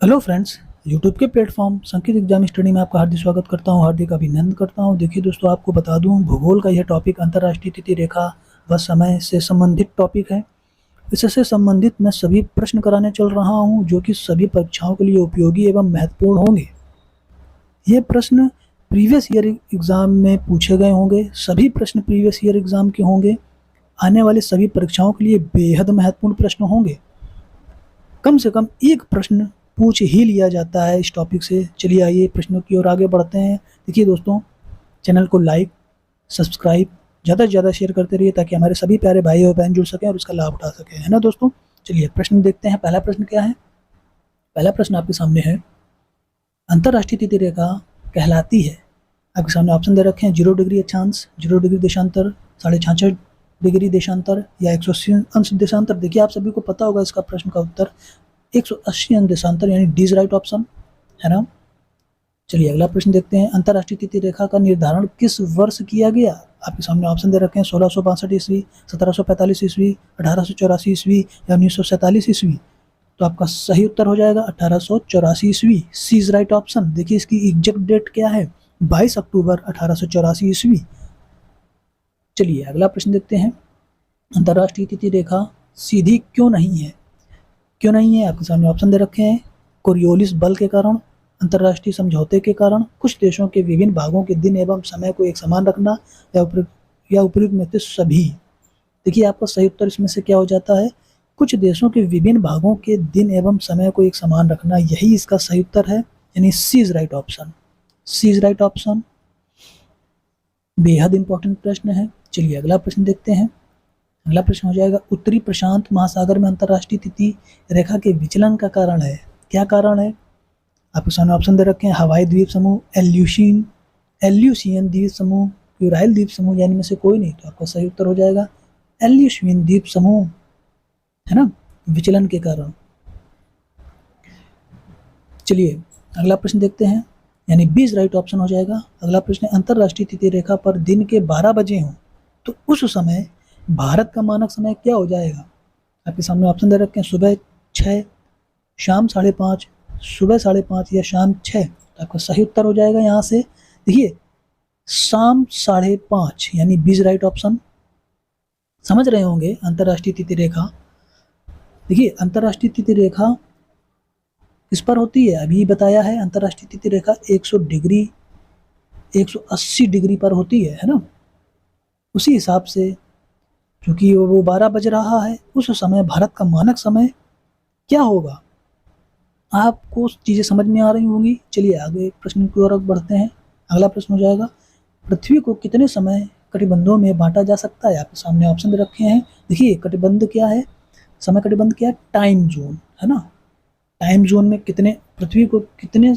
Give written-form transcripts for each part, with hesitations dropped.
Hello friends, YouTube के platform संकेत exam study में आपका हार्दिक स्वागत करता हूं, हार्दिक अभिनंदन करता हूं। देखिए दोस्तों, आपको बता दूं, भूगोल का यह टॉपिक अंतर्राष्ट्रीय तिथि रेखा व समय से संबंधित टॉपिक है। इससे संबंधित मैं सभी प्रश्न कराने चल रहा हूं, जो कि सभी परीक्षाओं के लिए उपयोगी एवं महत्वपूर्ण होंगे। ये प्रश्न प्रीवियस ईयर एग्जाम में पूछे गए होंगे, सभी प्रश्न प्रीवियस ईयर एग्जाम के होंगे। आने वाले सभी परीक्षाओं के लिए बेहद महत्वपूर्ण प्रश्न होंगे। कम से कम एक प्रश्न पूछ ही लिया जाता है इस टॉपिक से। चलिए आइए प्रश्नों की ओर आगे बढ़ते हैं। देखिए दोस्तों, चैनल को लाइक, सब्सक्राइब, ज़्यादा से ज़्यादा शेयर करते रहिए ताकि हमारे सभी प्यारे भाई और बहन जुड़ सकें और उसका लाभ उठा सकें, है ना दोस्तों। चलिए प्रश्न देखते हैं। पहला प्रश्न क्या है? पहला प्रश्न आपके सामने है, अंतर्राष्ट्रीय तिथि रेखा कहलाती है। आपके सामने ऑप्शन दे रखे हैं 0 डिग्री अक्षांश, 0 डिग्री देशांतर, 66.5 डिग्री देशांतर या 180 अंश देशांतर। देखिए आप सभी को पता होगा इसका प्रश्न का उत्तर 180 अंश देशांतर, यानी डी इज राइट ऑप्शन, है ना। चलिए अगला प्रश्न देखते हैं। अंतर्राष्ट्रीय तिथि रेखा का निर्धारण किस वर्ष किया गया? आपके सामने ऑप्शन दे रखे हैं 1662 ईस्वी, 1745 ईस्वी, 1884 ईस्वी या 1947 ईस्वी। तो आपका सही उत्तर हो जाएगा 1884 ईस्वी। सी इज राइट ऑप्शन। देखिए इसकी एग्जैक्ट डेट क्या है? 22 अक्टूबर 1884 ईस्वी। चलिए अगला प्रश्न देखते हैं। अंतर्राष्ट्रीय तिथि रेखा सीधी क्यों नहीं है? क्यों नहीं है? आपके सामने ऑप्शन दे रखे हैं कोरियोलिस बल के कारण, अंतर्राष्ट्रीय समझौते के कारण, कुछ देशों के विभिन्न भागों के दिन एवं समय को एक समान रखना, या उपयुक्त में से सभी। देखिए आपका सही उत्तर इसमें से क्या हो जाता है? कुछ देशों के विभिन्न भागों के दिन एवं समय को एक समान रखना, यही इसका सही उत्तर है, यानी C is right option. C is right option. बेहद इंपॉर्टेंट प्रश्न है। चलिए अगला प्रश्न देखते हैं। अगला प्रश्न हो जाएगा, उत्तरी प्रशांत महासागर में अंतर्राष्ट्रीय तिथि रेखा के विचलन का कारण है। क्या कारण है? आपके सामने ऑप्शन दे रखे हैं हवाई द्वीप समूह, एल्यूशियन द्वीप समूह, यूराइल द्वीप समूह, यानी में से कोई नहीं। तो आपका सही उत्तर हो जाएगा एल्यूशियन द्वीप समूह, है ना, विचलन के कारण। चलिए अगला प्रश्न देखते हैं, यानी 20 राइट ऑप्शन हो जाएगा। अगला प्रश्न है, अंतर्राष्ट्रीय तिथि रेखा पर दिन के 12 बजे हों तो उस समय भारत का मानक समय क्या हो जाएगा? आपके सामने ऑप्शन दे रखे हैं सुबह 6, शाम 5:30, सुबह 5:30 या शाम 6। तो आपका सही उत्तर हो जाएगा यहाँ से, देखिए शाम 5:30, यानी 20 राइट ऑप्शन। समझ रहे होंगे अंतर्राष्ट्रीय तिथि रेखा। देखिए अंतर्राष्ट्रीय तिथि रेखा किस पर होती है? अभी बताया है, अंतर्राष्ट्रीय तिथि रेखा 180 डिग्री पर होती है ना। उसी हिसाब से क्योंकि वो 12 बज रहा है, उस समय भारत का मानक समय क्या होगा? आपको चीज़ें समझ में आ रही होंगी। चलिए आगे प्रश्न की ओर बढ़ते हैं। अगला प्रश्न हो जाएगा, पृथ्वी को कितने समय कटिबंधों में बांटा जा सकता है? आपके सामने ऑप्शन रखे हैं। देखिए कटिबंध क्या है, समय कटिबंध क्या है? टाइम जोन, है ना। टाइम जोन में कितने, पृथ्वी को कितने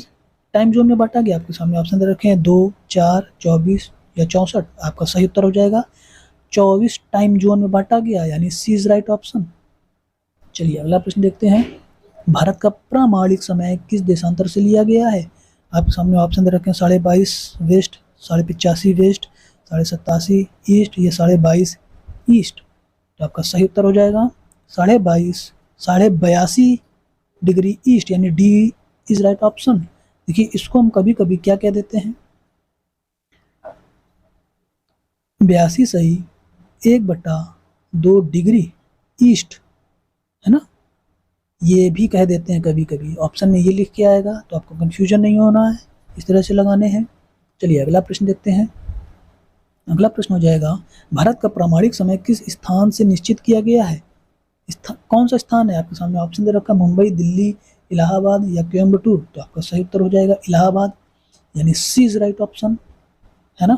टाइम जोन में बांटा गया? आपके सामने ऑप्शन दे रखे हैं 2, 4, 24 या 64। आपका सही उत्तर हो जाएगा 24 टाइम जोन में बांटा गया, यानी सी इज राइट ऑप्शन। चलिए अगला प्रश्न देखते हैं। भारत का प्रामाणिक समय किस देशांतर से लिया गया है? आपके सामने ऑप्शन दे रखे हैं 22.5 वेस्ट, 85.5 वेस्ट, 87.5 ईस्ट या 22.5 ईस्ट। तो आपका सही उत्तर हो जाएगा 22.5 डिग्री ईस्ट, यानी डी इज राइट ऑप्शन। देखिए इसको हम कभी कभी क्या कह देते हैं, 82 सही 1/2 डिग्री ईस्ट, है ना, ये भी कह देते हैं कभी कभी। ऑप्शन में ये लिख के आएगा तो आपको कंफ्यूजन नहीं होना है, इस तरह से लगाने हैं। चलिए अगला प्रश्न देखते हैं। अगला प्रश्न हो जाएगा, भारत का प्रामाणिक समय किस स्थान से निश्चित किया गया है? कौन सा स्थान है? आपके सामने ऑप्शन दे रखा है मुंबई, दिल्ली, इलाहाबाद या कोयम्बटूर। तो आपका सही उत्तर हो जाएगा इलाहाबाद, यानी सी इज राइट ऑप्शन, है ना।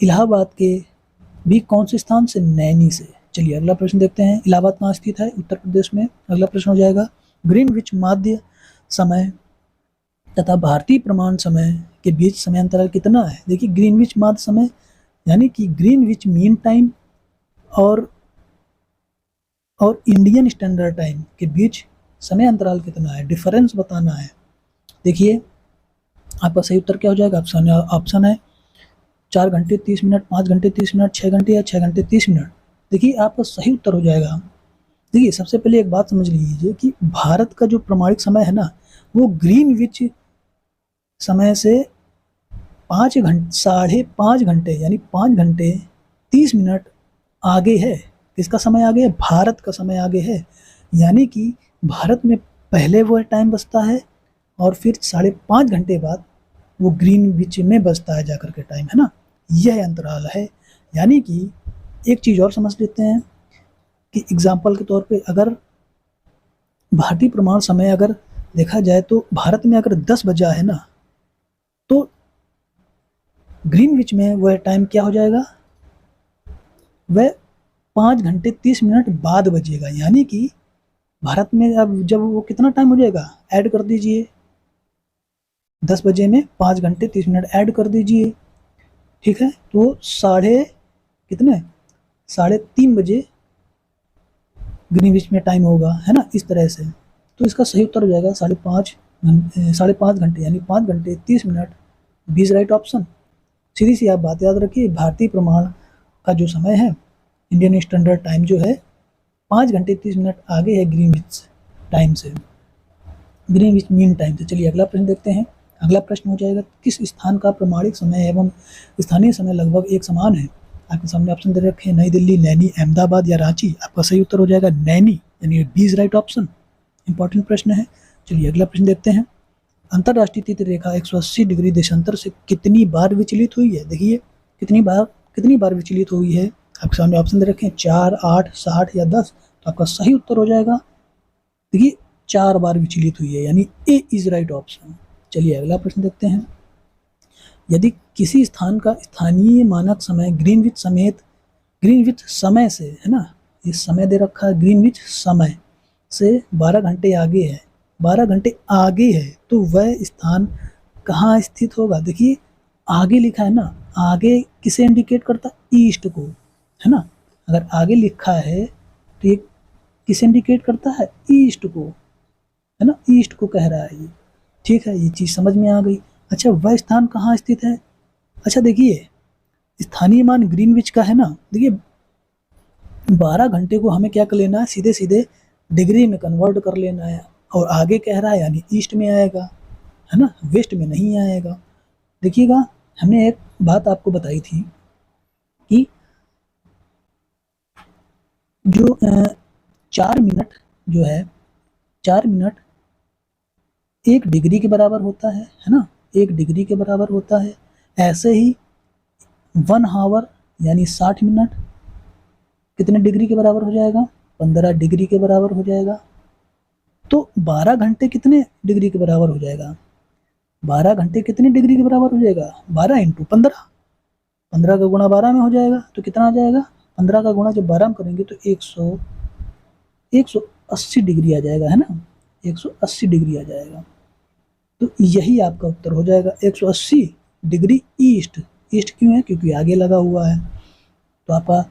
इलाहाबाद के भी कौन से स्थान से? नैनी से। चलिए अगला प्रश्न देखते हैं। इलाहाबाद कहाँ स्थित है? उत्तर प्रदेश में। अगला प्रश्न हो जाएगा, ग्रीनविच माध्य समय तथा भारतीय प्रमाण समय के बीच समय अंतराल कितना है? देखिए ग्रीनविच माध्य समय यानी कि ग्रीनविच मीन टाइम और इंडियन स्टैंडर्ड टाइम के बीच समय अंतराल कितना है, डिफरेंस बताना है। देखिए आपका सही उत्तर क्या हो जाएगा? ऑप्शन है 4 घंटे 30 मिनट, 5 घंटे 30 मिनट, 6 घंटे या 6 घंटे 30 मिनट। देखिए आपका सही उत्तर हो जाएगा देखिए सबसे पहले एक बात समझ लीजिए कि भारत का जो प्रमाणिक समय है ना, वो ग्रीनविच समय से 5.5 घंटे यानी 5 घंटे 30 मिनट आगे है। किसका समय आगे है? भारत का समय आगे है। यानी कि भारत में पहले वो टाइम बजता है और फिर 5.5 घंटे बाद वो ग्रीनविच में बजता है जाकर के टाइम, है ना। यह अंतराल है। यानी कि एक चीज़ और समझ लेते हैं कि एग्जाम्पल के तौर पे अगर भारतीय प्रमाण समय अगर देखा जाए तो भारत में अगर 10 बजा है ना, तो ग्रीनविच में वह टाइम क्या हो जाएगा? वह 5 घंटे 30 मिनट बाद बजेगा। यानी कि भारत में अब जब वो कितना टाइम हो जाएगा, ऐड कर दीजिए, 10 बजे में 5 घंटे 30 मिनट ऐड कर दीजिए, ठीक है। तो साढ़े कितने 3:30 बजे ग्रीनविच में टाइम होगा, है ना, इस तरह से। तो इसका सही उत्तर हो जाएगा 5.5 घंटे यानी 5 घंटे 30 मिनट। 20 right option. सीधी सी आप बात याद रखिए, भारतीय प्रमाण का जो समय है, इंडियन स्टैंडर्ड टाइम जो है, 5 घंटे 30 मिनट आगे है ग्रीनविच टाइम से, ग्रीनविच मीन टाइम से। चलिए अगला प्रश्न देखते हैं। अगला प्रश्न हो जाएगा, किस स्थान का प्रमाणिक समय एवं स्थानीय समय लगभग एक समान है? आपके सामने ऑप्शन दे रखे हैं, नई दिल्ली, नैनी, अहमदाबाद या रांची। आपका सही उत्तर हो जाएगा नैनी, यानी 20 राइट ऑप्शन। इंपॉर्टेंट प्रश्न है। चलिए अगला प्रश्न देखते हैं। अंतरराष्ट्रीय तिथि रेखा 180 डिग्री देशांतर से कितनी बार विचलित हुई है? देखिए कितनी बार विचलित हुई है। आपके सामने ऑप्शन दे रखे हैं 4, 8, 60 या 10। तो आपका सही उत्तर हो जाएगा, देखिए 4 बार विचलित हुई है, यानी ए इज राइट ऑप्शन। चलिए अगला प्रश्न देखते हैं। यदि किसी स्थान का स्थानीय मानक समय ग्रीनविच समय से, है ना, ये समय दे रखा है ग्रीनविच समय से 12 घंटे आगे है, 12 घंटे आगे है, तो वह स्थान कहाँ स्थित होगा? देखिए आगे लिखा है ना, आगे किसे इंडिकेट करता है? ईस्ट को, है ना। अगर आगे लिखा है तो ये किसे इंडिकेट करता है? ईस्ट को, है ना, ईस्ट को कह रहा है ये। ठीक है, ये चीज़ समझ में आ गई। अच्छा, वह स्थान कहाँ स्थित है? अच्छा देखिए, स्थानीय मान ग्रीनविच का है ना, देखिए 12 घंटे को हमें क्या कर लेना है, सीधे सीधे डिग्री में कन्वर्ट कर लेना है। और आगे कह रहा है यानी ईस्ट में आएगा, है ना, वेस्ट में नहीं आएगा। देखिएगा, हमने एक बात आपको बताई थी कि जो 4 मिनट जो है, 4 मिनट 1 डिग्री के बराबर होता है ना, 1 डिग्री के बराबर होता है। ऐसे ही 1 आवर यानी 60 मिनट कितने डिग्री के बराबर हो जाएगा? 15 डिग्री के बराबर हो जाएगा। तो 12 घंटे कितने डिग्री के बराबर हो जाएगा? 12 घंटे कितने डिग्री के बराबर हो जाएगा? 12 इंटू 15, 15 का गुणा 12 में हो जाएगा, तो कितना आ जाएगा? 15 का गुणा जब 12 में करेंगे तो 180 डिग्री आ जाएगा, है ना, 180 डिग्री आ जाएगा। तो यही आपका उत्तर हो जाएगा, 180 डिग्री ईस्ट। ईस्ट क्यों है? क्योंकि आगे लगा हुआ है। तो आपका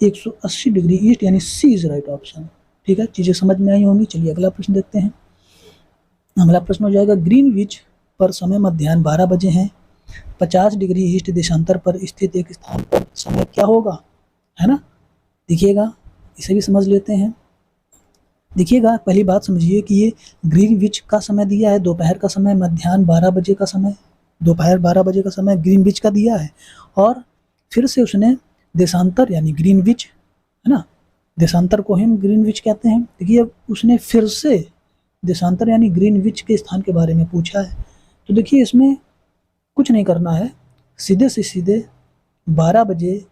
180 डिग्री ईस्ट यानी सी इज राइट ऑप्शन। ठीक है, चीज़ें समझ में आई होंगी। चलिए अगला प्रश्न देखते हैं। अगला प्रश्न हो जाएगा, ग्रीनविच पर समय मध्याह्न 12 बजे हैं, 50 डिग्री ईस्ट देशांतर पर स्थित एक स्थान पर समय क्या होगा? है ना, देखिएगा, इसे भी समझ लेते हैं। देखिएगा, पहली बात समझिए कि ये ग्रीनविच का समय दिया है, दोपहर का समय, मध्याह्न 12 बजे का समय, दोपहर 12 बजे का समय ग्रीनविच का दिया है। और फिर से उसने देशांतर यानी ग्रीनविच, है ना, देशांतर को हम ग्रीनविच कहते हैं। देखिए अब उसने फिर से देशांतर यानी ग्रीनविच के स्थान के बारे में पूछा है। तो देखिए इसमें कुछ नहीं करना है, सीधे से सीधे 12 बजे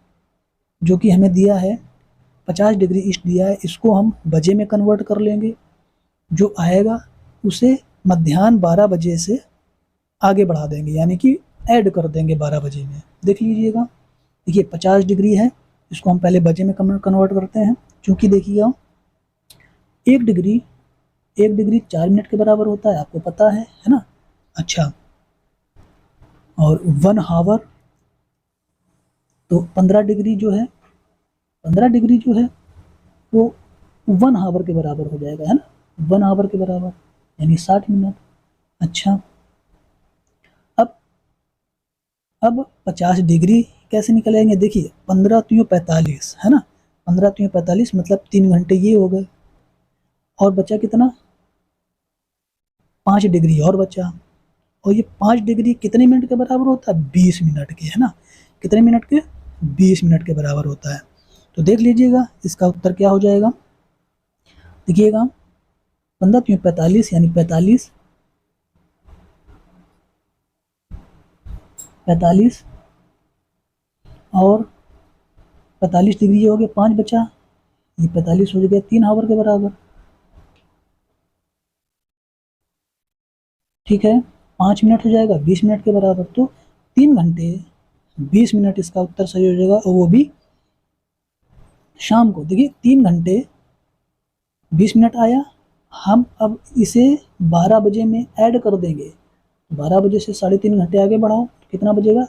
जो कि हमें दिया है, 50 डिग्री ईस्ट दिया है, इसको हम बजे में कन्वर्ट कर लेंगे। जो आएगा उसे मध्याह्न 12 बजे से आगे बढ़ा देंगे, यानी कि ऐड कर देंगे 12 बजे में। देख लीजिएगा, देखिए 50 डिग्री है, इसको हम पहले बजे में कन्वर्ट करते हैं। चूँकि देखिएगा 1 डिग्री 4 मिनट के बराबर होता है, आपको पता है ना। अच्छा, और 1 आवर तो 15 डिग्री जो है, 15 डिग्री जो है वो 1 आवर के बराबर हो जाएगा, है ना, 1 आवर के बराबर यानी 60 मिनट। अच्छा, अब 50 डिग्री कैसे निकलेंगे? देखिए 15 3 45, है ना, 15 3 45 मतलब 3 घंटे ये हो गए, और बचा कितना, 5 डिग्री और बचा। और ये 5 डिग्री कितने मिनट के बराबर होता है, 20 मिनट के, है ना। कितने मिनट के, 20 मिनट के बराबर होता है। तो देख लीजिएगा इसका उत्तर क्या हो जाएगा। देखिएगा 15 × 45 यानी 45, 45 और 45 डिग्री हो गया, 5 बचा, ये 45 हो गया 3 आवर के बराबर। ठीक है, 5 मिनट हो जाएगा 20 मिनट के बराबर, तो 3 घंटे 20 मिनट इसका उत्तर सही हो जाएगा, और वो भी शाम को। देखिए 3 घंटे 20 मिनट आया, हम अब इसे 12 बजे में ऐड कर देंगे। 12 बजे से 3.5 घंटे आगे बढ़ाओ, कितना बजेगा,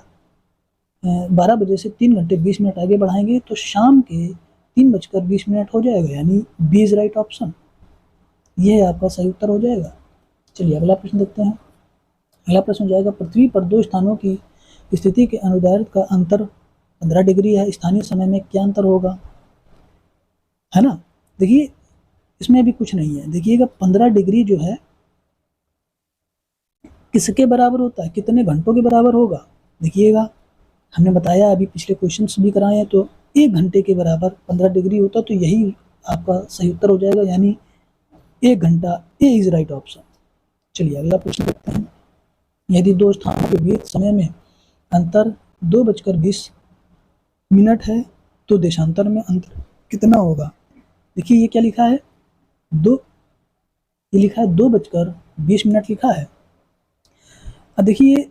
12 बजे से 3 घंटे 20 मिनट आगे बढ़ाएंगे तो शाम के 3:20 हो जाएगा, यानी बी इज राइट ऑप्शन। ये आपका सही उत्तर हो जाएगा। चलिए अगला प्रश्न देखते हैं। अगला प्रश्न हो जाएगा, पृथ्वी पर दो स्थानों की स्थिति के अनुदैर्ध्य का अंतर 15 डिग्री है, स्थानीय समय में क्या अंतर होगा, है ना। देखिए इसमें अभी कुछ नहीं है। देखिएगा 15 डिग्री जो है किसके बराबर होता है, कितने घंटों के बराबर होगा। देखिएगा हमने बताया अभी पिछले क्वेश्चंस भी कराए हैं, तो 1 घंटे के बराबर 15 डिग्री होता, तो यही आपका सही उत्तर हो जाएगा, यानी 1 घंटा, ए इज राइट ऑप्शन। चलिए अगला प्रश्न देखते हैं। यदि दो स्थानों के बीच समय में अंतर 2:20 है तो देशांतर में अंतर कितना होगा। देखिए ये क्या लिखा है, ये लिखा है 2:20 लिखा है। अब देखिए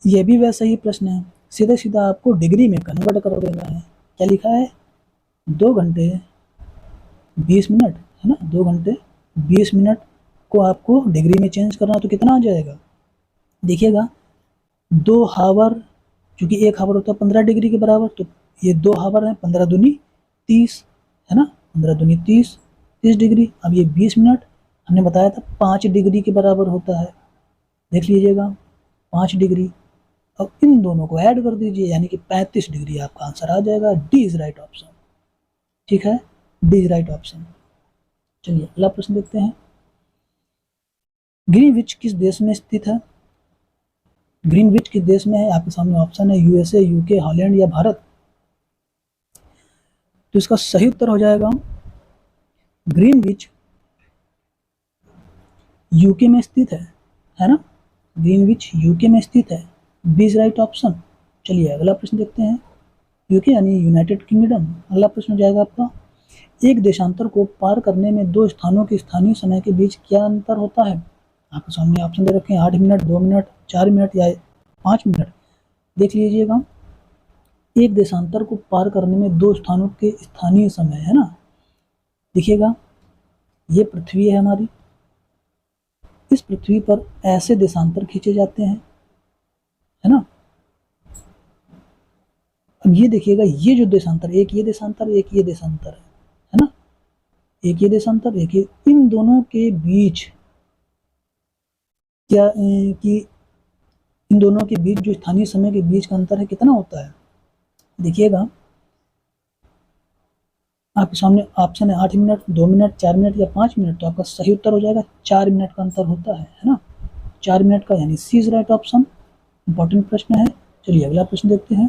ये भी वैसा ही प्रश्न है, सीधा सीधा आपको डिग्री में कन्वर्ट कर देना है। क्या लिखा है, 2 घंटे 20 मिनट, है ना, 2 घंटे 20 मिनट को आपको डिग्री में चेंज करना, तो कितना आ जाएगा। देखिएगा 2 हावर, चूंकि 1 हावर होता है 15 डिग्री के बराबर, तो ये 2 हावर है, 15 दूनी 30, है ना, 15 दूनी 30 डिग्री। अब ये 20 मिनट हमने बताया था 5 डिग्री के बराबर होता है, देख लीजिएगा 5 डिग्री। अब इन दोनों को ऐड कर दीजिए, यानी कि 35 डिग्री आपका आंसर आ जाएगा। D is right option. ठीक है, डी इज राइट ऑप्शन। चलिए अगला प्रश्न देखते हैं। ग्रीनविच किस देश में स्थित है। ग्रीनविच किस देश में है, आपके सामने ऑप्शन है यूएसए, यूके, हॉलैंड या भारत। तो इसका सही उत्तर हो जाएगा ग्रीनविच यूके में स्थित है ना, ग्रीनविच यूके में स्थित है, बी इज राइट ऑप्शन। चलिए अगला प्रश्न देखते हैं। यूके यानी यूनाइटेड किंगडम। अगला प्रश्न हो जाएगा आपका, एक देशांतर को पार करने में दो स्थानों के स्थानीय समय के बीच क्या अंतर होता है। आपके सामने ऑप्शन दे रखे हैं 8 मिनट, 2 मिनट, 4 मिनट या 5 मिनट। देख लीजिएगा एक देशांतर को पार करने में दो स्थानों के स्थानीय समय, है ना। देखिएगा ये पृथ्वी है हमारी, इस पृथ्वी पर ऐसे देशांतर खींचे जाते हैं, है ना। अब ये देखिएगा ये जो देशांतर, एक ये देशांतर, एक ये देशांतर है ना, एक ये देशांतर, एक ये, इन दोनों के बीच क्या कि इन दोनों के बीच जो स्थानीय समय के बीच का अंतर है कितना होता है। देखिएगा आपके सामने ऑप्शन है 8 मिनट, 2 मिनट, 4 मिनट या 5 मिनट। तो आपका सही उत्तर हो जाएगा 4 मिनट का अंतर होता है ना, 4 मिनट का, यानी C is right option. Important प्रश्न है। चलिए अगला प्रश्न देखते हैं।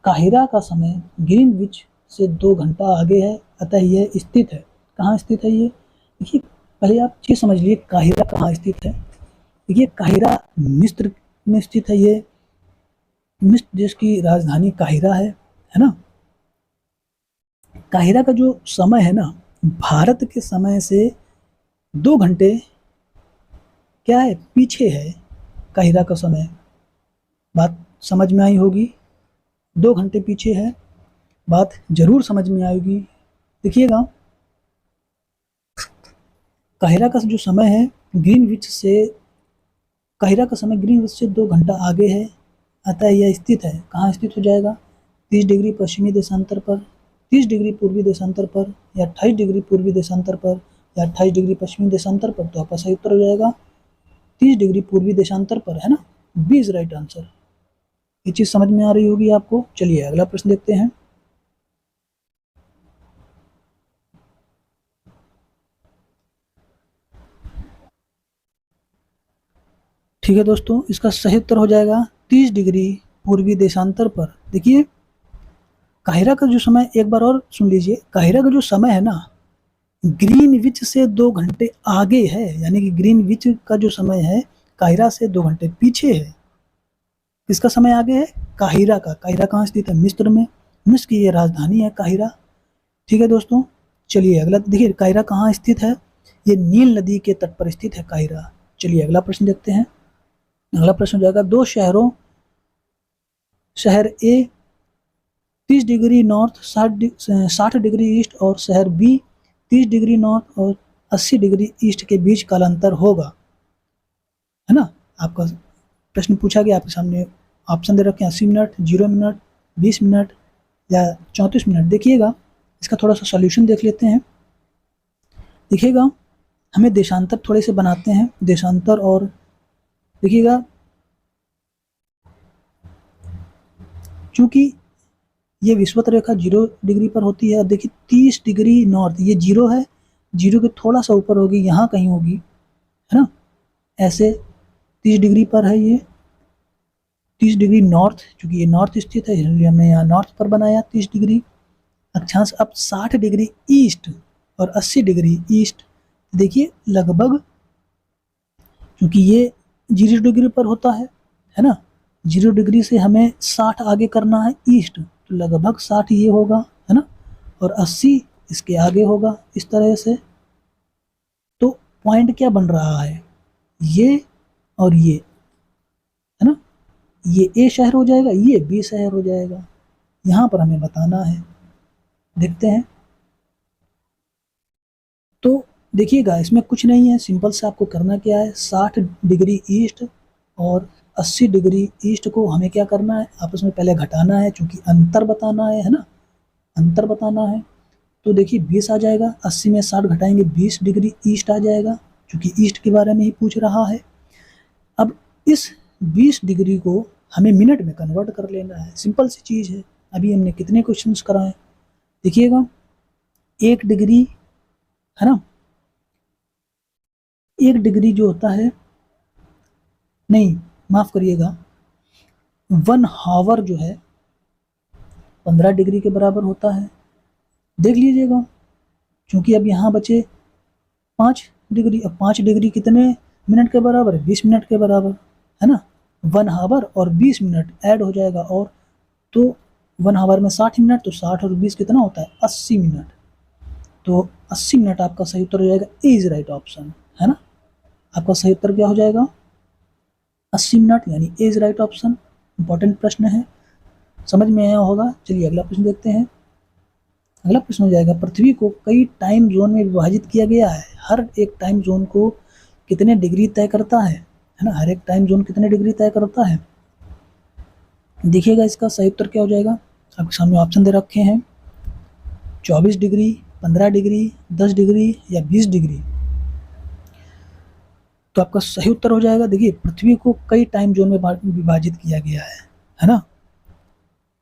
काहिरा का समय ग्रीनविच से 2 घंटा आगे है, अतः यह स्थित है। कहाँ स्थित है ये, देखिए पहले आप चीज समझ लिए काहिरा कहाँ स्थित है। देखिए काहिरा मिस्र में स्थित है, ये मिस्र देश की राजधानी काहिरा है ना। काहिरा का जो समय है ना, भारत के समय से 2 घंटे क्या है, पीछे है काहिरा का समय। बात समझ में आई होगी, 2 घंटे पीछे है, बात जरूर समझ में आएगी। देखिएगा काहिरा का जो समय है ग्रीनविच से, काहिरा का समय ग्रीनविच से 2 घंटा आगे है, अतः यह स्थित है। कहाँ स्थित हो जाएगा, 30 डिग्री पश्चिमी देशांतर पर, 30 डिग्री पूर्वी देशांतर पर, या 28 डिग्री पूर्वी देशांतर पर, या 28 डिग्री पश्चिमी देशांतर पर। तो आपका सही उत्तर हो जाएगा 30 डिग्री पूर्वी देशांतर पर, है ना, बी इज राइट आंसर। ये चीज समझ में आ रही होगी आपको। चलिए अगला प्रश्न देखते हैं। ठीक है दोस्तों, इसका सही उत्तर हो जाएगा 30 डिग्री पूर्वी देशांतर पर। देखिए काहिरा का जो समय, एक बार और सुन लीजिए, काहिरा का जो समय है ना, ग्रीनविच से 2 घंटे आगे है, यानी कि ग्रीनविच का जो समय है काहिरा से 2 घंटे पीछे है। किसका समय आगे है? काहिरा का। काहिरा कहाँ स्थित है? मिस्र में। मिस्र की ये राजधानी है काहिरा। ठीक है दोस्तों, चलिए अगला देखिए, काहिरा कहाँ स्थित है? ये नील नदी के तट पर स्थित है काहिरा। चलिए अगला प्रश्न देखते हैं। अगला प्रश्न हो जाएगा, दो शहरों, शहर ए 30 डिग्री नॉर्थ 60 डिग्री ईस्ट और शहर बी 30 डिग्री नॉर्थ और 80 डिग्री ईस्ट के बीच कालांतर होगा, है ना। आपका प्रश्न पूछा गया, आपके सामने ऑप्शन दे रखे हैं 80 मिनट, 0 मिनट, 20 मिनट या 34 मिनट। देखिएगा इसका थोड़ा सा सॉल्यूशन देख लेते हैं। देखिएगा हमें देशांतर थोड़े से बनाते हैं, देशांतर, और देखिएगा चूंकि ये विषुवत रेखा 0 डिग्री पर होती है, देखिए 30 डिग्री नॉर्थ, ये 0 है, 0 के थोड़ा सा ऊपर होगी, यहाँ कहीं होगी, है ना। ऐसे 30 डिग्री पर है ये, 30 डिग्री नॉर्थ, चूंकि ये नॉर्थ स्थित है इसलिए हमने यहाँ नॉर्थ पर बनाया 30 डिग्री अक्षांश। अब 60 डिग्री ईस्ट और 80 डिग्री ईस्ट, देखिए लगभग, क्योंकि ये 0 डिग्री पर होता है ना, 0 डिग्री से हमें 60 आगे करना है ईस्ट, तो लगभग 60 ये होगा, है ना, और 80 इसके आगे होगा, इस तरह से। तो पॉइंट क्या बन रहा है? ये और ये, है ना, ये ए शहर हो जाएगा, ये बी शहर हो जाएगा। यहाँ पर हमें बताना है, देखते हैं। तो देखिएगा इसमें कुछ नहीं है, सिंपल से आपको करना क्या है, 60 डिग्री ईस्ट और 80 डिग्री ईस्ट को हमें क्या करना है, आपस में पहले घटाना है, क्योंकि अंतर बताना है ना, अंतर बताना है। तो देखिए 20 आ जाएगा, 80 में 60 घटाएंगे 20 डिग्री ईस्ट आ जाएगा, क्योंकि ईस्ट के बारे में ही पूछ रहा है। अब इस 20 डिग्री को हमें मिनट में कन्वर्ट कर लेना है, सिंपल सी चीज़ है। अभी हमने कितने क्वेश्चंस कराए, देखिएगा 1 डिग्री, है ना, 1 डिग्री जो होता है, नहीं माफ़ करिएगा, 1 हावर जो है 15 डिग्री के बराबर होता है। देख लीजिएगा, क्योंकि अब यहाँ बचे 5 डिग्री, अब 5 डिग्री कितने मिनट के बराबर है? 20 मिनट के बराबर, है ना। 1 हावर और 20 मिनट ऐड हो जाएगा, और तो 1 हावर में 60 मिनट, तो 60 और 20 कितना होता है? 80 मिनट। तो 80 मिनट आपका सही उत्तर हो जाएगा, ए इज राइट ऑप्शन, है ना। आपका सही उत्तर क्या हो जाएगा? 80 मिनट, यानी ए इज राइट ऑप्शन। इंपॉर्टेंट प्रश्न है, समझ में आया होगा। चलिए अगला प्रश्न देखते हैं। अगला प्रश्न हो जाएगा, पृथ्वी को कई टाइम जोन में विभाजित किया गया है, हर एक टाइम जोन को कितने डिग्री तय करता है ना, हर एक टाइम जोन कितने डिग्री तय करता है। देखिएगा इसका सही उत्तर क्या हो जाएगा, आपके सामने ऑप्शन दे रखे हैं 24 डिग्री, 15 डिग्री, 10 डिग्री या 20 डिग्री। तो आपका सही उत्तर हो जाएगा, देखिए पृथ्वी को कई टाइम जोन में विभाजित किया गया है ना।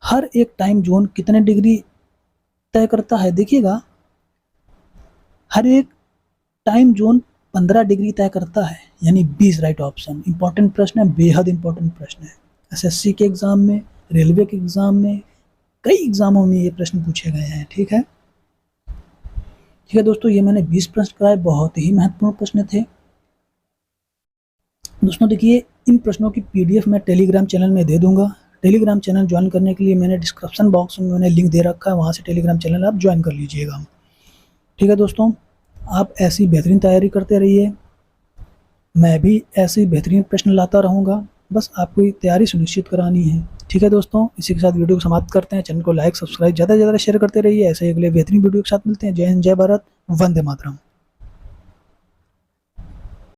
हर एक टाइम जोन कितने डिग्री तय करता है? देखिएगा हर एक टाइम जोन 15 डिग्री तय करता है, यानी 20 राइट ऑप्शन। इंपॉर्टेंट प्रश्न है, बेहद इंपॉर्टेंट प्रश्न है। एसएससी के एग्जाम में, रेलवे के एग्जाम में, कई एग्जामों में ये प्रश्न पूछे गए हैं। ठीक है दोस्तों, ये मैंने 20 प्रश्न कराए, बहुत ही महत्वपूर्ण प्रश्न थे दोस्तों। देखिए इन प्रश्नों की PDF मैं टेलीग्राम चैनल में दे दूंगा। टेलीग्राम चैनल ज्वाइन करने के लिए मैंने डिस्क्रिप्शन बॉक्स में मैंने लिंक दे रखा है, वहाँ से टेलीग्राम चैनल आप ज्वाइन कर लीजिएगा। ठीक है दोस्तों, आप ऐसी बेहतरीन तैयारी करते रहिए, मैं भी ऐसे बेहतरीन प्रश्न लाता रहूँगा, बस आपको तैयारी सुनिश्चित करानी है। ठीक है दोस्तों, इसी के साथ वीडियो को समाप्त करते हैं। चैनल को लाइक सब्सक्राइब ज़्यादा से ज़्यादा शेयर करते रहिए। ऐसे अगले बेहतरीन वीडियो के साथ मिलते हैं। जय हिंद, जय भारत, वंदे मातरम।